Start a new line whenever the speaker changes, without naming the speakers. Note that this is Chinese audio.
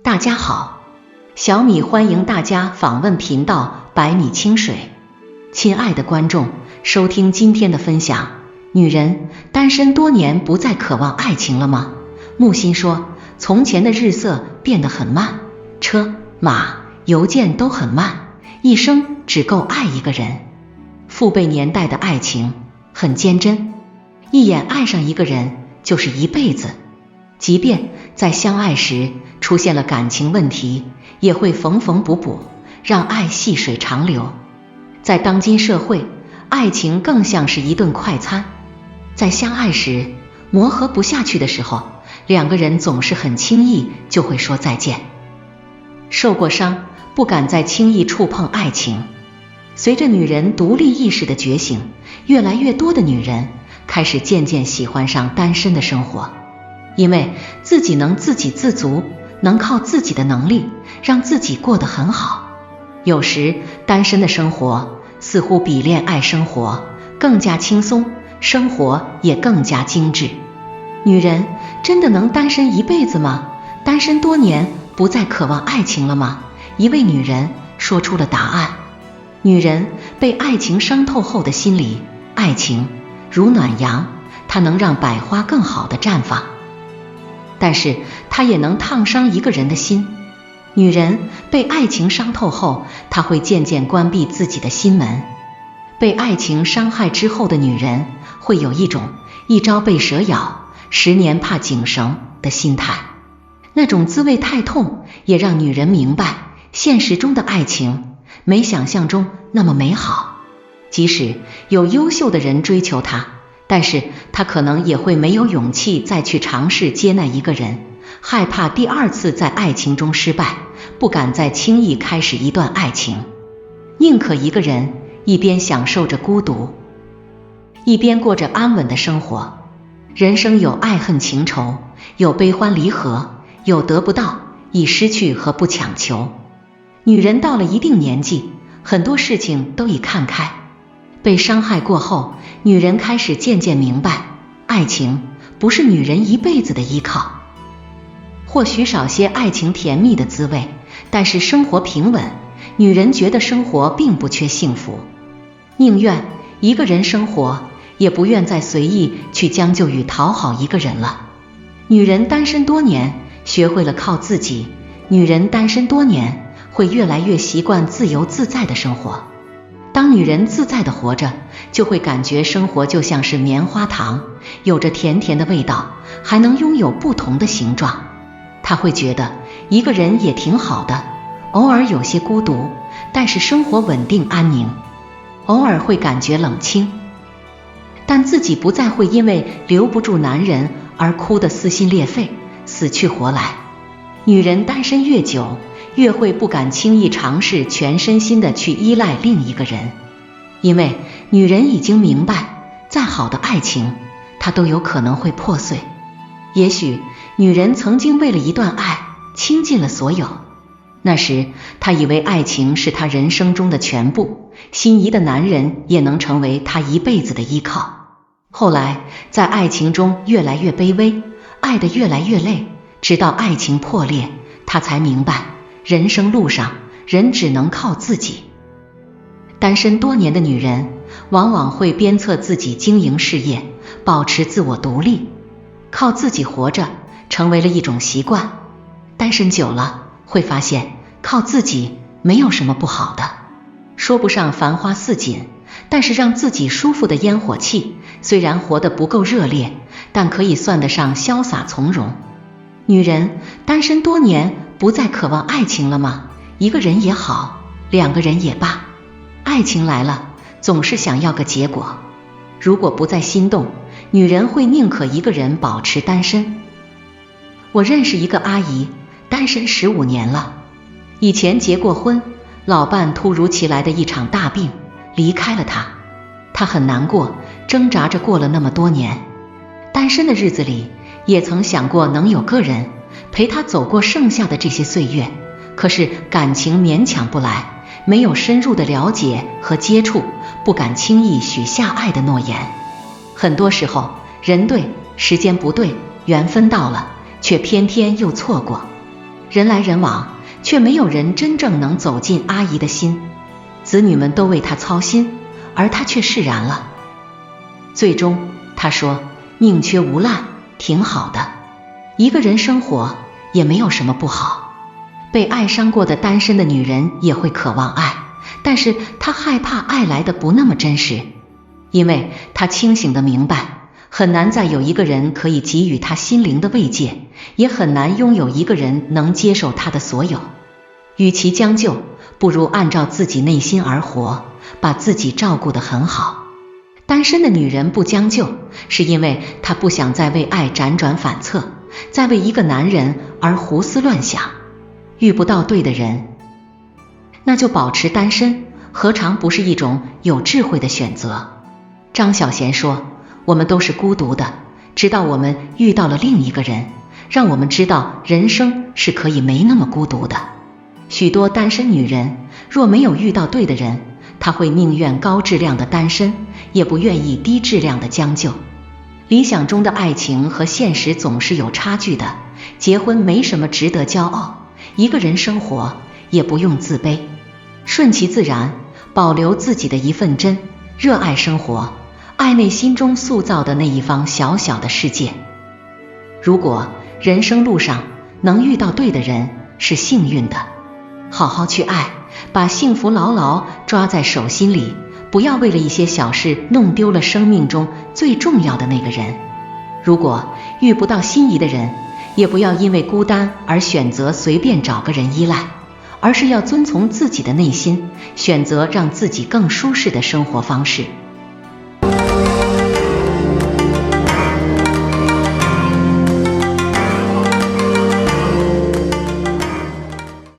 大家好，小米欢迎大家访问频道百米清水。亲爱的观众，收听今天的分享。女人单身多年不再渴望爱情了吗？木心说，从前的日色变得很慢，车马邮件都很慢，一生只够爱一个人。父辈年代的爱情很坚贞，一眼爱上一个人就是一辈子，即便在相爱时出现了感情问题，也会缝缝补补，让爱细水长流。在当今社会，爱情更像是一顿快餐，在相爱时磨合不下去的时候，两个人总是很轻易就会说再见。受过伤，不敢再轻易触碰爱情。随着女人独立意识的觉醒，越来越多的女人开始渐渐喜欢上单身的生活，因为自己能自给自足，能靠自己的能力让自己过得很好。有时单身的生活似乎比恋爱生活更加轻松，生活也更加精致。女人真的能单身一辈子吗？单身多年不再渴望爱情了吗？一位女人说出了答案。女人被爱情伤透后的心理，爱情如暖阳，它能让百花更好的绽放，但是它也能烫伤一个人的心。女人被爱情伤透后，她会渐渐关闭自己的心门。被爱情伤害之后的女人会有一种一朝被蛇咬，10年怕井绳的心态。那种滋味太痛，也让女人明白，现实中的爱情没想象中那么美好。即使有优秀的人追求她，但是她可能也会没有勇气再去尝试接纳一个人，害怕第二次在爱情中失败，不敢再轻易开始一段爱情，宁可一个人一边享受着孤独，一边过着安稳的生活。人生有爱恨情仇，有悲欢离合，有得不到，已失去和不强求。女人到了一定年纪，很多事情都已看开。被伤害过后，女人开始渐渐明白，爱情不是女人一辈子的依靠。或许少些爱情甜蜜的滋味，但是生活平稳，女人觉得生活并不缺幸福，宁愿一个人生活，也不愿再随意去将就与讨好一个人了。女人单身多年，学会了靠自己。女人单身多年，会越来越习惯自由自在的生活。当女人自在的活着，就会感觉生活就像是棉花糖，有着甜甜的味道，还能拥有不同的形状。她会觉得一个人也挺好的，偶尔有些孤独，但是生活稳定安宁。偶尔会感觉冷清，但自己不再会因为留不住男人而哭得撕心裂肺，死去活来。女人单身越久，越会不敢轻易尝试全身心的去依赖另一个人，因为女人已经明白，再好的爱情，它都有可能会破碎。也许女人曾经为了一段爱倾尽了所有，那时她以为爱情是她人生中的全部，心仪的男人也能成为她一辈子的依靠。后来在爱情中越来越卑微，爱得越来越累，直到爱情破裂，她才明白，人生路上人只能靠自己。单身多年的女人往往会鞭策自己经营事业，保持自我独立，靠自己活着成为了一种习惯。单身久了，会发现靠自己没有什么不好的，说不上繁花似锦，但是让自己舒服的烟火气，虽然活得不够热烈，但可以算得上潇洒从容。女人单身多年不再渴望爱情了吗？一个人也好，两个人也罢，爱情来了，总是想要个结果。如果不再心动，女人会宁可一个人保持单身。我认识一个阿姨，单身15年了。以前结过婚，老伴突如其来的一场大病离开了她，她很难过，挣扎着过了那么多年。单身的日子里，也曾想过能有个人陪她走过剩下的这些岁月，可是感情勉强不来，没有深入的了解和接触，不敢轻易许下爱的诺言。很多时候，人对，时间不对，缘分到了，却偏偏又错过。人来人往，却没有人真正能走进阿姨的心。子女们都为她操心，而她却释然了。最终她说，宁缺毋滥，挺好的，一个人生活也没有什么不好。被爱伤过的单身的女人也会渴望爱，但是她害怕爱来的不那么真实，因为她清醒地明白，很难再有一个人可以给予她心灵的慰藉，也很难拥有一个人能接受她的所有。与其将就，不如按照自己内心而活，把自己照顾得很好。单身的女人不将就，是因为她不想再为爱辗转反侧，再为一个男人而胡思乱想。遇不到对的人，那就保持单身，何尝不是一种有智慧的选择？张小娴说，我们都是孤独的，直到我们遇到了另一个人，让我们知道人生是可以没那么孤独的。许多单身女人若没有遇到对的人，她会宁愿高质量的单身，也不愿意低质量的将就。理想中的爱情和现实总是有差距的，结婚没什么值得骄傲，一个人生活也不用自卑，顺其自然，保留自己的一份真，热爱生活，爱内心中塑造的那一方小小的世界。如果人生路上能遇到对的人，是幸运的。好好去爱，把幸福牢牢抓在手心里，不要为了一些小事弄丢了生命中最重要的那个人。如果遇不到心仪的人，也不要因为孤单而选择随便找个人依赖，而是要遵从自己的内心，选择让自己更舒适的生活方式。